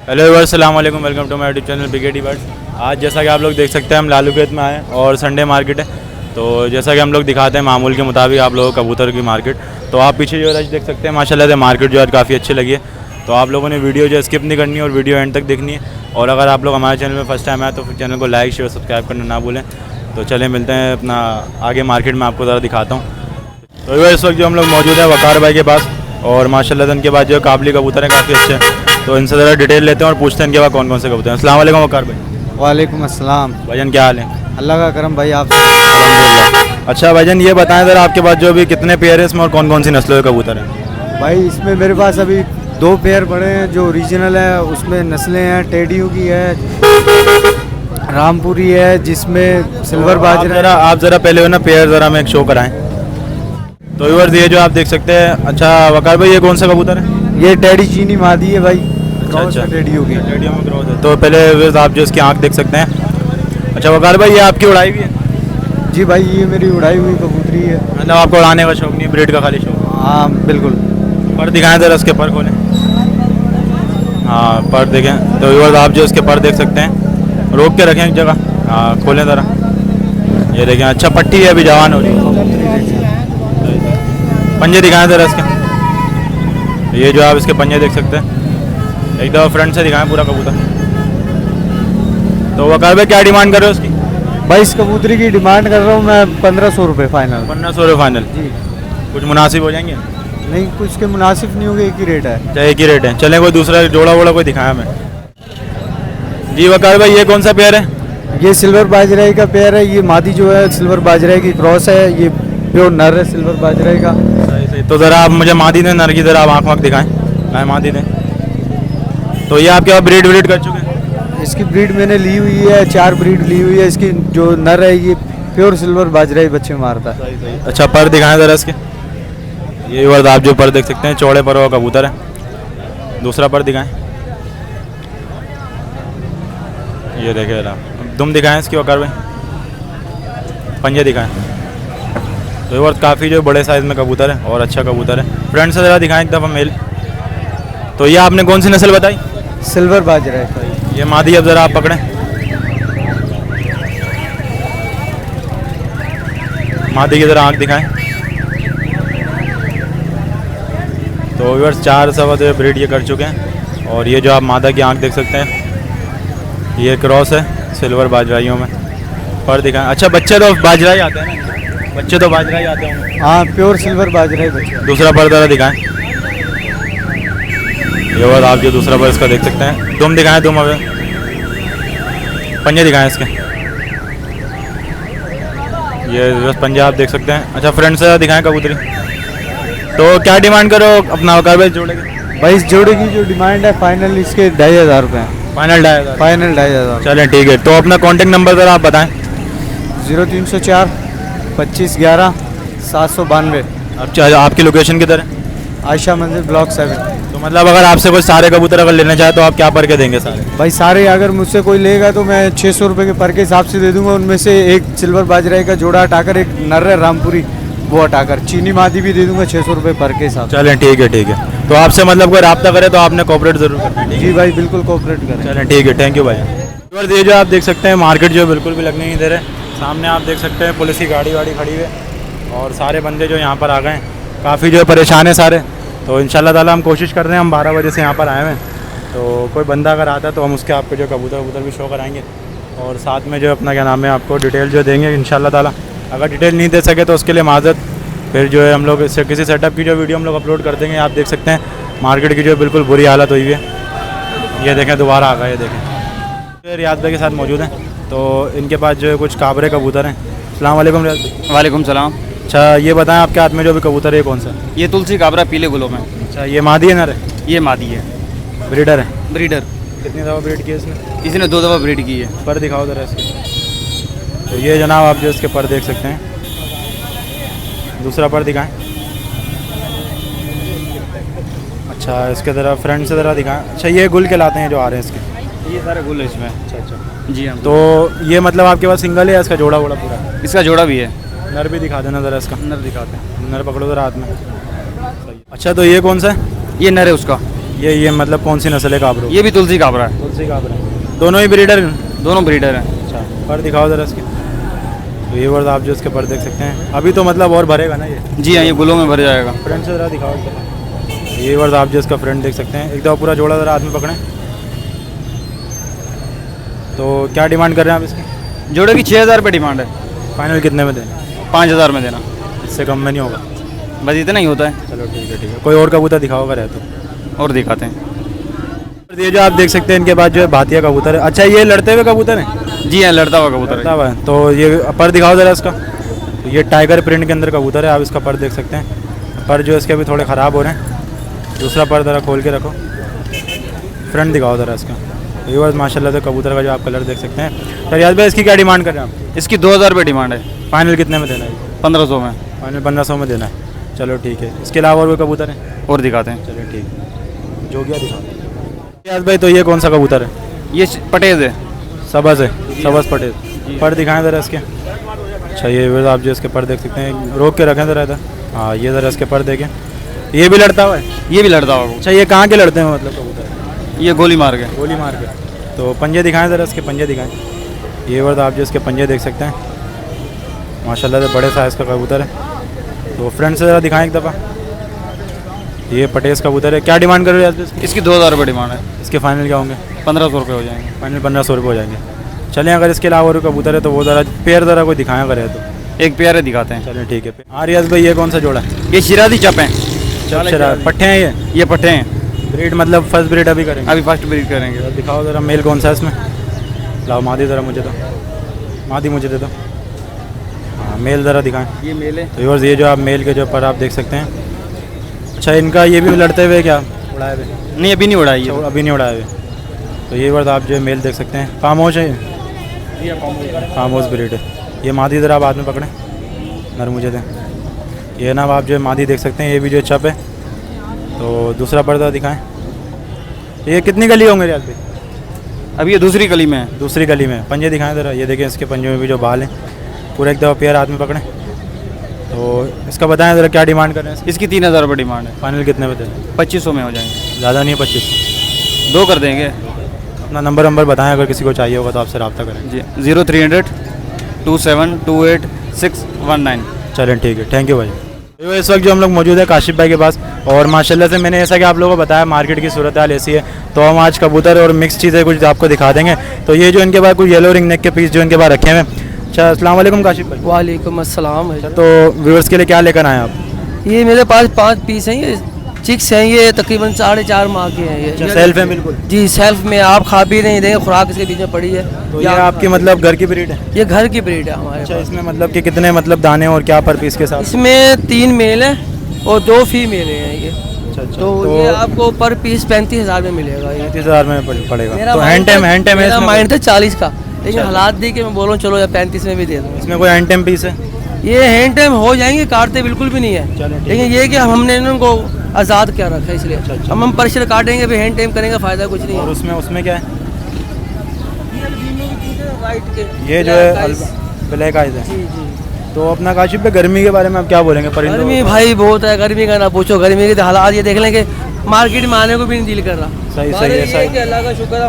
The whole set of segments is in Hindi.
हेलो व्यूअर्स, अस्सलाम वालेकुम, welcome to my YouTube channel बिगेडी बर्ड्स। आज जैसा कि आप लोग देख सकते हैं हम लालू खेत में आए हैं और संडे मार्केट है। तो जैसा कि हम लोग दिखाते हैं मामूल के मुताबिक आप लोगों को कबूतर की मार्केट। तो आप पीछे जो है देख सकते हैं माशाल्लाह से मार्केट जो है काफ़ी अच्छी लगी है। तो आप लोगों ने वीडियो जो स्किप नहीं करनी है और वीडियो एंड तक देखनी है। और अगर आप लोग हमारे चैनल में फर्स्ट टाइम आए तो फिर चैनल को लाइक शेयर सब्सक्राइब करना ना भूलें। तो चलें मिलते हैं अपना आगे मार्केट में, आपको ज़रा दिखाता हूँ। तो इस वक्त जो हम लोग मौजूद हैं वकार भाई के पास, और माशाल्लाह से उनके पास जो काबली कबूतर हैं काफ़ी अच्छे हैं। तो इनसे ज़रा डिटेल लेते हैं और पूछते हैं इनके पास कौन कौन से कबूतर हैं। अस्सलाम वालेकुम वकार भाई। वालेकुम अस्सलाम। भाईजान क्या हाल है? अल्लाह का करम भाई, आप अल्हम्दुलिल्लाह। अच्छा भाईजान ये बताएं ज़रा आपके पास जो अभी कितने पेयर हैं इसमें और कौन कौन सी नस्लों के कबूतर हैं? भाई इसमें मेरे पास अभी 2 पेयर पड़े हैं जो ओरिजिनल है। उसमें नस्लें हैं, टेडियो की है, रामपुरी है, जिसमें सिल्वर बाजरा। आप ज़रा पहले हो ना पेयर ज़रा हमें एक शो कराएं। तो व्यूअर्स ये जो आप देख सकते हैं, अच्छा वकार भाई ये कौन सा कबूतर है? ये टेडी चीनी मादी है भाई, अच्छा टेडियो की। रेडियो में ग्रोथ है। तो पहले व्यूअर्स आप जो इसकी आँख देख सकते हैं। अच्छा वकार भाई ये आपकी उड़ाई भी है? जी भाई ये मेरी उड़ाई हुई कबूतरी है। मतलब आपको उड़ाने का शौक नहीं, ब्रीड का खाली शौक? हाँ बिल्कुल। पर दिखाएं ज़रा इसके पर खोलें। हाँ पर देखें। तो व्यूअर्स आप जो इसके पर देख सकते हैं, रोक के रखें एक जगह। हाँ खोलें ज़रा, ये देखें। अच्छा पट्टी है, अभी जवान हो रही है। पंजे दिखाएं ज़रा इसके। ये जो आप इसके पंजे देख सकते हैं, एक दफ़ा फ्रंट से दिखाएं पूरा कबूतर। तो वकार भाई क्या डिमांड कर रहे हो उसकी? भाई इस कबूतरी की डिमांड कर रहा हूँ मैं 1500 रुपये फाइनल। 1500 रुपये फाइनल? जी। कुछ मुनासिब हो जाएंगे? नहीं कुछ के मुनासिब नहीं होंगे, एक ही रेट है। अच्छा एक ही रेट है। चलें कोई दूसरा जोड़ा वोड़ा कोई दिखाया हमें। जी वकार भाई ये कौन सा पेयर है? ये सिल्वर बाजराई का पेयर है। ये मादी जो है सिल्वर बाजराई की क्रॉस है। ये प्योर नर है सिल्वर बाजराई का। सही सही। तो ज़रा आप मुझे मादी दें, नर की ज़रा आप आँख वाँख दिखाएँ। हाँ मादी दें। तो ये आपके पास ब्रीड व्रीड कर चुके हैं? इसकी ब्रीड मैंने ली हुई है, 4 ब्रीड ली हुई है। इसकी जो नर है ये प्योर सिल्वर बाजराई बच्चे मारता है। सही सही। अच्छा पर दिखाएं ज़रा इसके। ये वर्द आप जो पर देख सकते हैं चौड़े पर का कबूतर है। दूसरा पर दिखाएं। ये देखे जरा दुम दिखाएं इसकी वकार भाई। पंजे दिखाएं। तो ये वर्द काफ़ी जो बड़े साइज़ में कबूतर है और अच्छा कबूतर है। फ्रंट से ज़रा दिखाएं एक दफ़ा मेल। तो ये आपने कौन सी नस्ल बताई? सिल्वर बाजराई। ये मादी अब ज़रा आप पकड़ें। मादी की ज़रा आँख दिखाएं। तो व्यूअर्स 4 सवा जो ब्रीड ये कर चुके हैं। और ये जो आप मादा की आँख देख सकते हैं, ये क्रॉस है सिल्वर बाजराइयों में। पर दिखाएं। अच्छा बच्चे तो बाजराई आते हैं ना? बच्चे तो बाजराई आते हैं। हाँ प्योर सिल्वर बाजराई बच्चे। दूसरा पर ज़रा दिखाएं। ये और आप जो दूसरा पर इसका देख सकते हैं। दुम दिखाएं, दुम अवे पंजे दिखाएं इसके। ये बस पंजे आप देख सकते हैं। अच्छा फ्रंट से दिखाएं कबूतरी। तो क्या डिमांड करो अपना वकार भाई जोड़े की? भाई इस जोड़े की जो डिमांड है फाइनल इसके 2500 रुपये है। फाइनल 2500? फाइनल 2500। चलें ठीक है। तो अपना कॉन्टेक्ट नंबर ज़रा आप बताएं। 0304 2511 792। अब आपकी लोकेशन किधर है? आयशा मंदिर ब्लॉक 7। तो मतलब अगर आपसे कोई सारे कबूतर अगर लेना चाहे तो आप क्या पर के देंगे सारे? भाई सारे अगर मुझसे कोई लेगा तो मैं 600 रुपये के पर के हिसाब से दे दूंगा। उनमें से एक सिल्वर बाजराई का जोड़ा हटाकर, एक नर है रामपुरी वो हटाकर, चीनी मादी भी दे दूंगा 600 रुपये पर के हिसाब से। चलें ठीक है ठीक है। तो आपसे मतलब कोई रब्ता करे तो आपने कोऑपरेट ज़रूर करना है? जी भाई बिल्कुल कोऑपरेट करें। चलें ठीक है, थैंक यू भाई। ये जो आप देख सकते हैं मार्केट जो बिल्कुल भी लगने नहीं दे रहे। सामने आप देख सकते हैं पुलिस की गाड़ी वाड़ी खड़ी है और सारे बंदे जो यहाँ पर आ गए हैं काफ़ी जो परेशान है सारे। तो इंशाल्लाह ताला हम कोशिश कर रहे हैं, हम 12 बजे से यहाँ पर आए हुए हैं। तो कोई बंदा अगर आता है तो हम उसके आपको जो कबूतर भी शो कराएंगे और साथ में जो अपना क्या नाम है आपको डिटेल जो देंगे इंशाल्लाह ताला। अगर डिटेल नहीं दे सके तो उसके लिए माज़रत। फिर जो है हम लोग इससे किसी सेटअप की जो वीडियो हम लोग अपलोड कर देंगे। आप देख सकते हैं मार्केट की जो बिल्कुल बुरी हालत हुई है। ये देखें दोबारा आ गए, ये देखें। रियाज भाई के साथ मौजूद हैं। तो इनके पास जो है कुछ काबरे कबूतर हैं। अस्सलाम वालेकुम रियाज भाई। वालेकुम सलाम। अच्छा ये बताएं आपके हाथ में जो भी कबूतर है कौन सा? ये तुलसी काबरा पीले गुलों में। अच्छा ये मादी है नर है? ये मादी है, ब्रीडर है? ब्रीडर। कितनी दफ़ा ब्रीड की है इसने? इसने 2 दफ़ा ब्रीड की है। पर दिखाओ ज़रा इसके। तो ये जनाब आप जो इसके पर देख सकते हैं। दूसरा पर दिखाएं। अच्छा इसके ज़रा फ्रंट से ज़रा दिखाएं। अच्छा ये गुल के लाते हैं जो आ रहे हैं इसके? ये सारे गुल है इसमें। अच्छा जी हाँ। तो ये मतलब आपके पास सिंगल है या इसका जोड़ा वोड़ा पूरा? इसका जोड़ा भी है। नर भी दिखा देना ज़रा इसका। नर दिखाते हैं। नर पकड़ो ज़रा हाथ में। अच्छा तो ये कौन सा है? ये नर है उसका। ये मतलब कौन सी नस्ल है काबरो? ये भी तुलसी काबरा है। तुलसी काबरा है। दोनों ही ब्रीडर हैं? दोनों ब्रीडर हैं। अच्छा, पर दिखाओ ज़रा इसके। तो ये वर्ड आप जो इसके पर देख सकते हैं, अभी तो मतलब और भरेगा ना ये? जी हाँ, ये गुलों में भर जाएगा। फ्रंट से ज़रा दिखाओ इसका। ये वर्ड आप जो इसका फ्रंट देख सकते हैं, एक दफ़ा पूरा जोड़ा ज़रा हाथ में पकड़ें। तो क्या डिमांड कर रहे हैं आप इसकी? जोड़े की 6,000 रुपये डिमांड है। फाइनल कितने में देना? 5,000 में देना। इससे कम में नहीं होगा? बस इतना ही होता है। चलो ठीक है। कोई और कबूतर दिखाओ अगर है तो। और दिखाते हैं। ये जो आप देख सकते हैं इनके पास जो है भातिया कबूतर है। अच्छा, ये लड़ते हुए कबूतर हैं? जी हाँ, लड़ता हुआ कबूतर लड़ता है। हुआ है। तो ये पर दिखाओ ज़रा इसका। तो ये टाइगर प्रिंट के अंदर कबूतर है, आप इसका पर देख सकते हैं। पर जो इसके अभी थोड़े ख़राब हो रहे हैं। दूसरा पर ज़रा खोल के रखो, फ्रंट दिखाओ ज़रा इसका। तो ये बस माशाल्लाह से कबूतर का जो आप कलर देख सकते हैं। तो रियाज भाई इसकी क्या डिमांड कर रहे हैं आप? इसकी 2,000 रुपये डिमांड है। फाइनल कितने में देना है? 1500 में। फाइनल 1500 में देना है। चलो ठीक है। इसके अलावा और कोई कबूतर है? और दिखाते हैं। चलो ठीक है। जो गया दिखा रियाज भाई। तो ये कौन सा कबूतर है? ये पटेज है। सबस है, सबस पटेल। पर दिखाएं ज़रा इसके। अच्छा, ये भी आप जो इसके पर देख सकते हैं, रोक के रखें ज़रा इधर। हाँ, ये ज़रा इसके पर देखें। ये भी लड़ता हुआ है? ये भी लड़ता हुआ। अच्छा, ये कहाँ के लड़ते हैं मतलब कबूतर? ये गोली मार के। गोली मार के। तो पंजे दिखाएं ज़रा, इसके पंजे दिखाएं। ये वर्ड आप जो इसके पंजे देख सकते हैं, माशाल्लाह से बड़े साइज़ का कबूतर है। तो फ्रंट से ज़रा दिखाएं एक दफ़ा। ये पटेस कबूतर है। क्या डिमांड कर रहे हैं इसकी? इसकी 2,000 रुपये डिमांड है। इसके फाइनल क्या होंगे? 1500 रुपये हो जाएंगे। फाइनल 1500 रुपये हो जाएंगे। चलें, अगर इसके अलावा और कबूतर है तो वो ज़रा पेयर ज़रा कोई दिखाएं अगर है तो। एक पेयर है, दिखाते हैं। चलें ठीक है। हाँ रियाज भाई, ये कौन सा जोड़ा है? ये शिराजी चप हैं। पट्टे हैं ये पट्टे हैं। ब्रीड मतलब फर्स्ट ब्रीड अभी करेंगे? अभी फर्स्ट ब्रीड करेंगे। तो दिखाओ ज़रा मेल कौन सा है इसमें। लाओ मादी ज़रा मुझे तो, मादी मुझे दे दो। हाँ, मेल ज़रा दिखाएं। ये मेल है। तो व्यूअर्स, ये जो आप मेल के जो पर आप देख सकते हैं। अच्छा, इनका ये भी लड़ते हुए क्या उड़ाए हुए? नहीं, अभी नहीं उड़ाई है। अभी नहीं उड़ाए हुए। तो ये वर्ड आप जो है मेल देख सकते हैं। खामोश है ये? खामोश ब्रीड है। ये मादी ज़रा आप हाथ में पकड़ें, नर मुझे दें। ये ना आप जो है मादी देख सकते हैं, ये भी जो चप है। तो दूसरा पर्दा दिखाएं। ये कितनी गली होंगे रियाज भाई? अभी ये दूसरी गली में है। दूसरी गली में। पंजे दिखाएं ज़रा। ये देखें, इसके पंजे में भी जो बाल हैं, पूरा एक दफ़ा पेयर हाथ में पकड़ें। तो इसका बताएं ज़रा क्या डिमांड कर रहे हैं? इसकी 3,000 रुपये डिमांड है। फाइनल कितने में दें? 2500 में हो जाएंगे। ज़्यादा नहीं है? 2500। 2 कर देंगे। अपना नंबर बताएं, अगर किसी को चाहिए होगा तो आपसे रब्ता करें। जी, 0300 2728 619। चलें ठीक है। थैंक यू भाई। तो इस वक्त जो हम लोग मौजूद है काशिफ भाई के पास, और माशाल्लाह से मैंने ऐसा कि आप लोगों को बताया मार्केट की सूरत हाल ऐसी है, तो हम आज कबूतर और मिक्स चीज़ें कुछ आपको दिखा देंगे। तो ये जो इनके पास कुछ येलो रिंग नेक के पीस जो इनके पास रखे हुए हैं। अच्छा, अस्सलाम वालेकुम काशिफ भाई। वालेकुम अस्सलाम भाई। तो व्यूअर्स के लिए क्या लेकर आए आप? ये मेरे पास 5 पीस हैं, ये चिक्स हैं, ये तकरीबन 4.5 माह के हैं। ये सेल्फ है बिल्कुल? जी सेल्फ में, आप खा भी नहीं देंगे, खुराक इसके बीच में पड़ी है। तो ये आपकी मतलब घर की ब्रीड है? ये घर की ब्रीड है हमारे अच्छा, पास। इसमें मतलब कि कितने मतलब दाने और क्या पर पीस के साथ? इसमें 3 मेल हैं और 2 फीमेल हैं ये। अच्छा, तो ये आपको पर पीस 35,000 में मिलेगा। ये 35,000 में पड़ेगा। मेरा तो हैंड टाइम है मेरा इसमें? माइंड था 40 का, लेकिन हालात देख के मैं बोल रहा हूँ चलो या 35 में भी दे दूँ। इसमें कोई हैंड टाइम पीस है? ये हैंड टाइम हो जाएंगे, काटते बिल्कुल भी नहीं है। चलो ठीक लेकिन ये कि हमने इनको आज़ाद क्या रखा है, इसलिए हम पर्शियल काटेंगे भी हैंड टाइम करेंगे, फ़ायदा कुछ नहीं और है। उसमें क्या है? वाइट के ये जो है ब्लैक आइज है। जी जी। तो अपना काशिफ पे गर्मी के बारे में आप क्या बोलेंगे? परिंदों गर्मी भाई बहुत है, गर्मी का ना पूछो। गर्मी के तो हालात ये देख लेंगे, मार्केट में आने को भी नहीं दिल कर रहा। सही हमारे है, ये सही। कि अल्लाह का शुक्र है,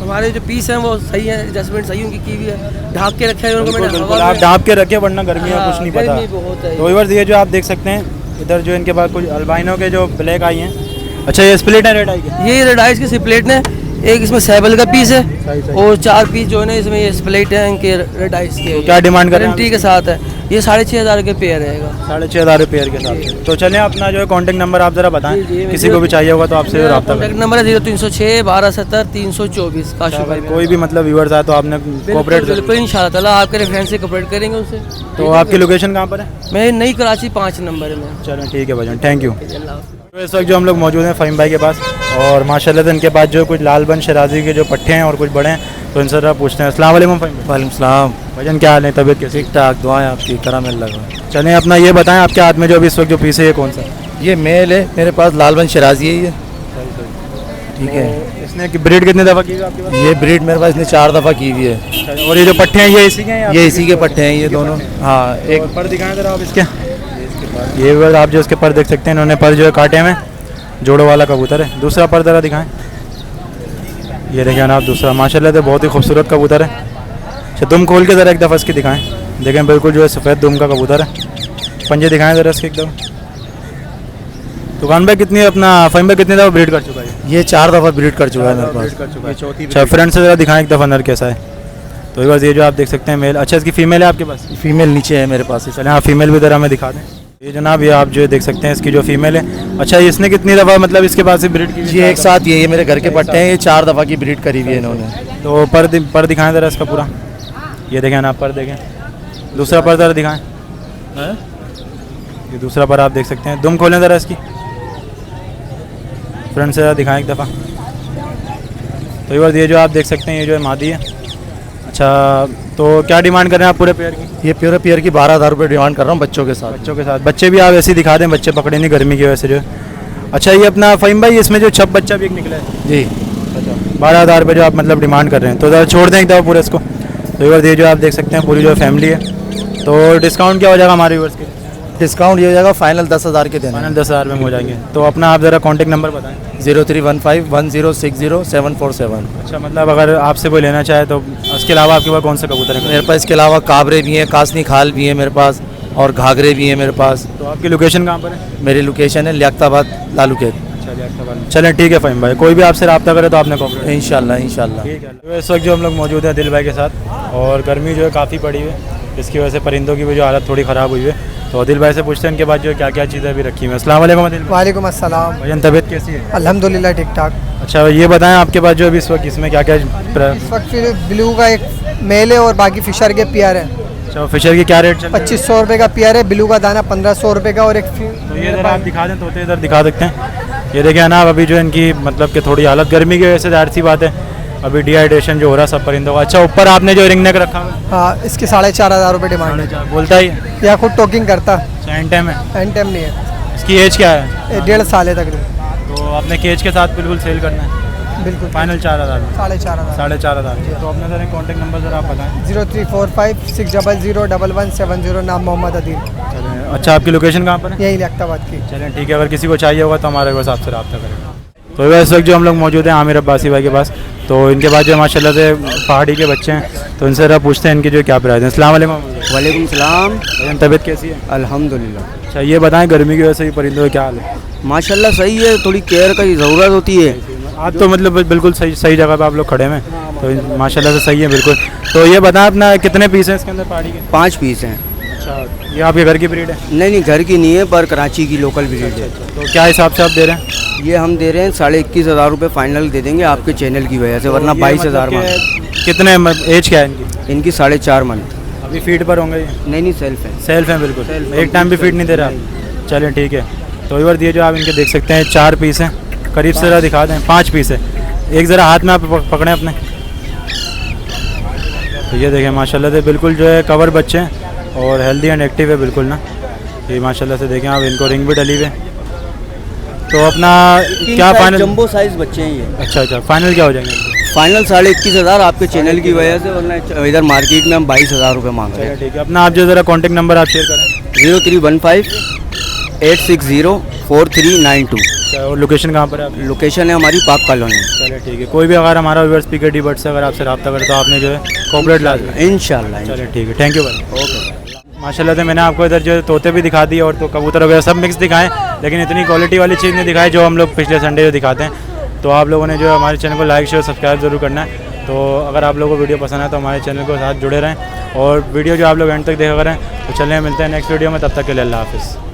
हमारे जो पीस हैं वो सही है, एडजस्टमेंट सही उनकी की हुई है, ढाक के रखे हैं उनको मैंने बिल्कुल, हवा आप में। ढाँप के रखे, वरना गर्मी का कुछ नहीं पता। गर्मी बहुत है। तो व्यूअर्स, ये जो आप देख सकते हैं इधर जो इनके पास कुछ अल्बाइनो के जो ब्लैक आई हैं। अच्छा, ये स्प्लिट है रेड आई के? ये रेड आइस की स्प्लेट ने, एक इसमें सैबल का पीस है सही। और 4 पीस जो है ना इसमें ये स्प्लेट है इनके रेड आइस के। क्या डिमांड कर रहे हैं? गारंटी के साथ है। ये 6,500 के पेयर रहेगा। 6,500 पेयर के साथ। तो चलिए, अपना जो है कॉन्टैक्ट नंबर आप ज़रा बताएं, जी, जी, किसी को भी चाहिए होगा तो आपसे रब्ता करें। कॉन्टैक्ट नंबर है 0306 1270 324। काशिफ भाई कोई भी मतलब व्यूअर्स आए तो आपने कोऑपरेट बिल्कुल इंशाल्लाह ताला आपके रेफरेंस से कोऑपरेट करेंगे उससे। तो आपकी लोकेशन कहाँ पर है? मैं नई कराची 5 नंबर में। चलो ठीक है भाईजान, थैंक यू। अल्लाह। तो इस वक्त जो हम लोग मौजूद हैं फ़हीम भाई के पास, और माशाल्लाह से इनके पास जो कुछ लाल बन शराजी के जो पट्टे हैं और कुछ बड़े हैं, तो इनसे ज़रा पूछते हैं। अस्सलाम वालेकुम फ़हीम भाई। वालेकुम सलाम। भाईजान क्या हाल है, तबीयत कैसी? ठीक ठाक, दुआएं आपकी, करम अल्लाह का। चलें, अपना ये बताएं आपके हाथ में जो अभी इस वक्त जो पीस है ये कौन सा है? ये मेल है मेरे पास, लालबन शराजी है ये। ठीक है। तो इसने ब्रीड कितने दफ़ा की है आपके पास? ये ब्रीड मेरे पास इसने 4 दफ़ा की हुई है। अच्छा, और ये जो पट्टे हैं ये इसी के हैं? ये इसी के पट्टे हैं ये दोनों। हाँ, एक पर दिखाएं ज़रा आप इसके। ये वर्ड आप जो इसके पर देख सकते हैं, इन्होंने पर जो है काटे में, जोड़ों वाला कबूतर है। दूसरा पर ज़रा दिखाएं। ये देखें आप दूसरा, माशाल्लाह से बहुत ही खूबसूरत कबूतर है। अच्छा दुम खोल के ज़रा एक दफ़ा इसकी दिखाएं। देखें बिल्कुल जो है सफ़ेद दुम का कबूतर है। पंजे दिखाएं ज़रा इसके एकदम। दुकान पे कितनी अपना फ़हीम भाई कितनी दफ़ा ब्रीड कर चुका है? ये 4 दफ़ा ब्रीड कर चुका है मेरे ब्रीड पास। कर चुका है। अच्छा फ्रंट से ज़रा दिखाएं एक दफ़ा नर कैसा है। तो एक बार ये जो आप देख सकते हैं मेल। अच्छा इसकी फ़ीमेल है आपके पास? फीमेल नीचे है मेरे पास। चलें आप फीमेल भी ज़रा हमें दिखा दें। ये जनाब ये आप जो देख सकते हैं इसकी जो फीमेल है। अच्छा इसने कितनी दफ़ा मतलब इसके पास से ब्रीड की? ये एक साथ ये मेरे घर के पट्टे हैं, ये 4 दफ़ा की ब्रीड करी हुई है इन्होंने। तो पर दिखाएं ज़रा इसका पूरा। ये देखें ना पर देखें। दूसरा पर ज़रा दिखाएं। ये दूसरा पर आप देख सकते हैं। दुम खोलें ज़रा इसकी, फ्रंट से ज़रा दिखाएं एक दफ़ा। तो ये जो आप देख सकते हैं ये जो है मादी है। अच्छा तो क्या डिमांड कर रहे हैं आप पूरे पेयर की? ये प्योर पेयर की 12,000 रुपये डिमांड कर रहा हूँ बच्चों के साथ। बच्चों के साथ। बच्चे भी आप ऐसे ही दिखा दें, बच्चे पकड़े नहीं गर्मी की वजह से जो है। अच्छा ये अपना फ़हीम भाई इसमें जो छप बच्चा भी एक निकला है जी, 12,000 रुपये जो आप मतलब डिमांड कर रहे हैं, तो ज़रा छोड़ दें एक दफ़ा पूरे इसको। तो ये जो आप देख सकते हैं पूरी जो फैमिली है। तो डिस्काउंट क्या हो जाएगा हमारे व्यूअर्स के? डिस्काउंट ये हो जाएगा फाइनल 10,000 के देना। फाइनल 10,000 में हो जाएंगे। तो अपना आप ज़रा कॉन्टेक्ट नंबर बताएं। 03151060 अच्छा मतलब अगर आपसे कोई लेना चाहे तो उसके अलावा आपके पास कौन से कबूतर है? मेरे पास इसके अलावा काबरे भी हैं, कासनी खाल भी है मेरे पास, और घाघरे भी हैं मेरे पास। तो आपकी लोकेशन कहाँ पर है? मेरी लोकेशन है लियाकताबाद लालूखेत। चलें ठीक है फ़हीम भाई, कोई भी आपसे रब्ता करे तो आपने कॉपरेट। इंशाल्लाह इंशाल्लाह। ठीक है। तो इस वक्त जो हम लोग मौजूद हैं दिल भाई के साथ, और गर्मी जो है काफ़ी पड़ी हुई है, इसकी वजह से परिंदों की भी जो हालत थोड़ी ख़राब हुई है। तो दिल भाई से पूछते हैं इनके बाद जो क्या क्या चीज़ें अभी रखी हुई हैं। अस्सलाम वालेकुम दिल भाई। वालेकुम अस्सलाम। भजन तबीयत कैसी है? अल्हम्दुलिल्लाह ठीक ठाक। अच्छा ये बताएं आपके पास जो अभी इस वक्त इसमें क्या क्या इस वक्त फिर ब्लू का एक मेल है और बाकी फिशर के पियर है। अच्छा फिशर की क्या रेट चल रहा है? 2500 रुपये का पियर है, ब्लू का दाना 1500 रुपये का, और एक तो ये ज़रा आप दिखा दें, तोते इधर दिखा सकते हैं। ये देखें ना अभी जो इनकी मतलब कि थोड़ी हालत गर्मी की वजह से जाहिर सी बात है अभी डिहाइड्रेशन जो हो रहा है सब परिंदों का। अच्छा ऊपर आपने जो रिंग नेक रखा हुआ है? हाँ इसकी 4,500 रुपये डिमांड है। बोलता ही है? या खुद टोकिंग करता, एंड टाइम है? एंड टाइम नहीं है। इसकी एज क्या है? 1.5 साल है तकरीबन। तो आपने केज के साथ बिल्कुल सेल करना है? बिल्कुल फाइनल 4,000 में? 4,500। 4,500। तो अपने ज़रा कॉन्टेक्ट नंबर ज़रा आप बताएं। 0345600170, नाम मोहम्मद अदील। चलें अच्छा आपकी लोकेशन कहाँ पर है? यही लियाकताबाद की। चलें ठीक है, अगर किसी को चाहिए होगा तो हमारे बस आपसे रब्ता करेगा। तो इस वक्त जो हम लोग मौजूद हैं आमिर अब्बासी भाई के पास, तो इनके पास जो माशाल्लाह से पहाड़ी के बच्चे हैं, तो इनसे ज़रा पूछते हैं इनकी जो क्या प्राइस है। अस्सलाम वालेकुम। वालेकुम सलाम। तबीयत कैसी है? अल्हम्दुलिल्लाह। अच्छा ये बताएं गर्मी की वजह से परिंदों का क्या हाल है? माशाल्लाह सही है, थोड़ी केयर की ज़रूरत होती है। आज तो मतलब बिल्कुल सही जगह पे आप लोग खड़े हैं, तो माशाल्लाह से सही है बिल्कुल। तो ये बताएं अपना कितने पीस हैं इसके अंदर पहाड़ी के? 5 पीस हैं। अच्छा ये आपके घर की ब्रीड है? नहीं घर की नहीं है, पर कराची की लोकल ब्रीड है। तो क्या हिसाब से आप दे रहे हैं? ये हम दे रहे हैं 21,500 रुपये फाइनल दे देंगे आपके चैनल की वजह से, वरना तो ये 22,000 मतलब मांग। कि कितने एज क्या है इनकी? इनकी 4.5 मंथ। अभी फीड पर होंगे ये? नहीं सेल्फ है। सेल्फ है बिल्कुल, एक टाइम भी फीड नहीं दे रहा आप? चलें ठीक है। तो इधर दिए जो आप इनके देख सकते हैं 4 पीस हैं, करीब से ज़रा दिखा दें। 5 पीस है, एक ज़रा हाथ में आप पकड़ें अपने। तो ये देखें माशाल्लाह से बिल्कुल जो है कवर बच्चे हैं और हेल्दी एंड एक्टिव है बिल्कुल ना। ये माशाल्लाह से देखें आप, इनको रिंग भी डली हुई है। तो अपना क्या फाइनल? जंबो साइज बच्चे हैं ये। अच्छा फाइनल क्या हो जाएंगे? फाइनल 21,500 आपके चैनल की वजह से, वरना इधर मार्केट में हम 22,000 रुपये मांग रहे हैं। ठीक है, अपना आप जो ज़रा कॉन्टेक्ट नंबर आप शेयर करें। 0315-860-4392। और लोकेशन कहाँ पर है आपकी? लोकेशन है हमारी पाक कॉलोनी। चलिए ठीक है, कोई भी अगर हमारा व्यूअर्स PKD बर्ड से अगर आपसे रब्ता करे तो आपने जो है कॉपरेट ला दें इंशाल्लाह। चलिए ठीक है, थैंक यू भाई। ओके। माशाल्लाह से मैंने आपको इधर जो तोते भी दिखा दिए और तो कबूतर वगैरह सब मिक्स दिखाएं, लेकिन इतनी क्वालिटी वाली चीज़ नहीं दिखाई जो हम लोग पिछले संडे जो दिखाते हैं। तो आप लोगों ने जो हमारे चैनल को लाइक शेयर सब्सक्राइब ज़रूर करना है। तो अगर आप लोगों को वीडियो पसंद है तो हमारे चैनल के साथ जुड़े रहें, और वीडियो जो आप लोग एंड तक देखा करें। तो चलें मिलते हैं नेक्स्ट वीडियो में, तब तक के लिए अल्लाह हाफ़िज़।